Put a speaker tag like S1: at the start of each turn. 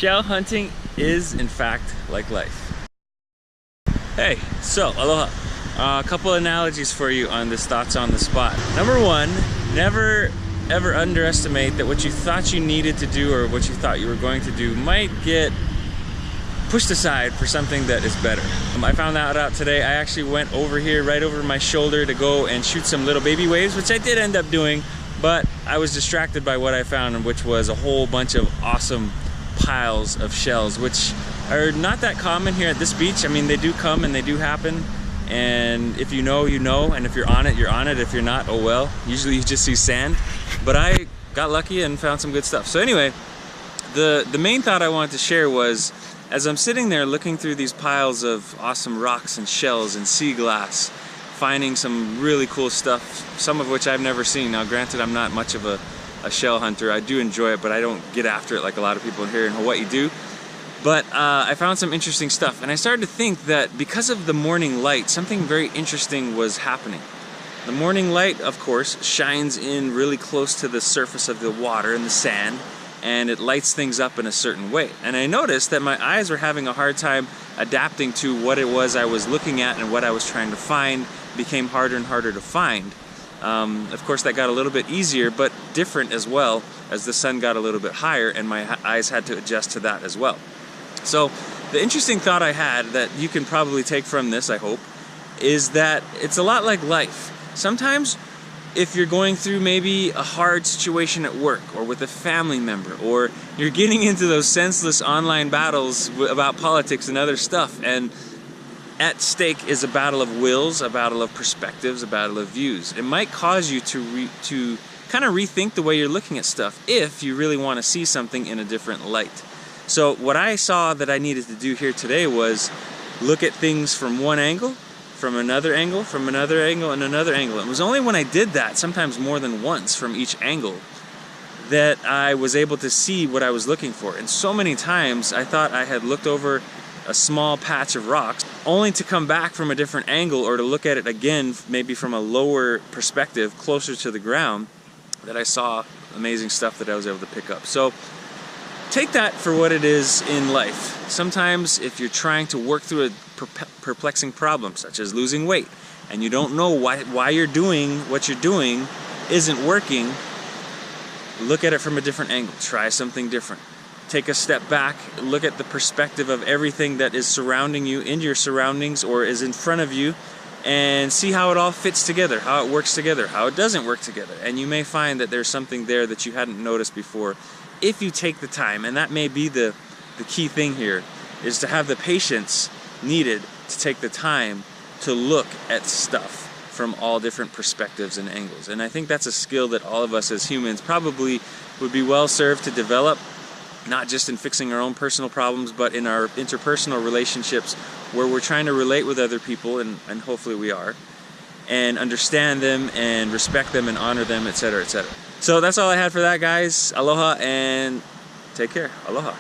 S1: Shell hunting is, in fact, like life. Hey, so, aloha. A couple analogies for you on this thoughts on the spot. Number one, never ever underestimate that what you thought you needed to do or what you thought you were going to do might get pushed aside for something that is better. I found that out today. I actually went over here, right over my shoulder, to go and shoot some little baby waves, which I did end up doing, but I was distracted by what I found, which was a whole bunch of awesome piles of shells, which are not that common here at this beach. I mean, they do come and they do happen, and if you know, you know, and if you're on it, you're on it. If you're not, oh well. Usually you just see sand, but I got lucky and found some good stuff. So anyway, the main thought I wanted to share was, as I'm sitting there looking through these piles of awesome rocks and shells and sea glass, finding some really cool stuff, some of which I've never seen. Now granted, I'm not much of a shell hunter. I do enjoy it, but I don't get after it like a lot of people here in Hawaii do. But I found some interesting stuff, and I started to think that because of the morning light, something very interesting was happening. The morning light, of course, shines in really close to the surface of the water and the sand, and it lights things up in a certain way. And I noticed that my eyes were having a hard time adapting to what it was I was looking at, and what I was trying to find became harder and harder to find. Of course, that got a little bit easier, but different as well as the sun got a little bit higher, and my eyes had to adjust to that as well. So the interesting thought I had that you can probably take from this, I hope, is that it's a lot like life. Sometimes if you're going through maybe a hard situation at work or with a family member, or you're getting into those senseless online battles about politics and other stuff, and at stake is a battle of wills, a battle of perspectives, a battle of views. It might cause you to kind of rethink the way you're looking at stuff if you really want to see something in a different light. So what I saw that I needed to do here today was look at things from one angle, from another angle, from another angle, and another angle. It was only when I did that, sometimes more than once from each angle, that I was able to see what I was looking for. And so many times I thought I had looked over a small patch of rocks, only to come back from a different angle, or to look at it again, maybe from a lower perspective, closer to the ground, that I saw amazing stuff that I was able to pick up. So take that for what it is in life. Sometimes if you're trying to work through a perplexing problem, such as losing weight, and you don't know why you're doing what you're doing isn't working, look at it from a different angle. Try something different. Take a step back, look at the perspective of everything that is surrounding you, in your surroundings, or is in front of you, and see how it all fits together, how it works together, how it doesn't work together. And you may find that there's something there that you hadn't noticed before, if you take the time. And that may be the key thing here, is to have the patience needed to take the time to look at stuff from all different perspectives and angles. And I think that's a skill that all of us as humans probably would be well served to develop, not just in fixing our own personal problems, but in our interpersonal relationships, where we're trying to relate with other people, and hopefully we are, and understand them and respect them and honor them, etc., etc. So that's all I had for that, guys. Aloha and take care. Aloha.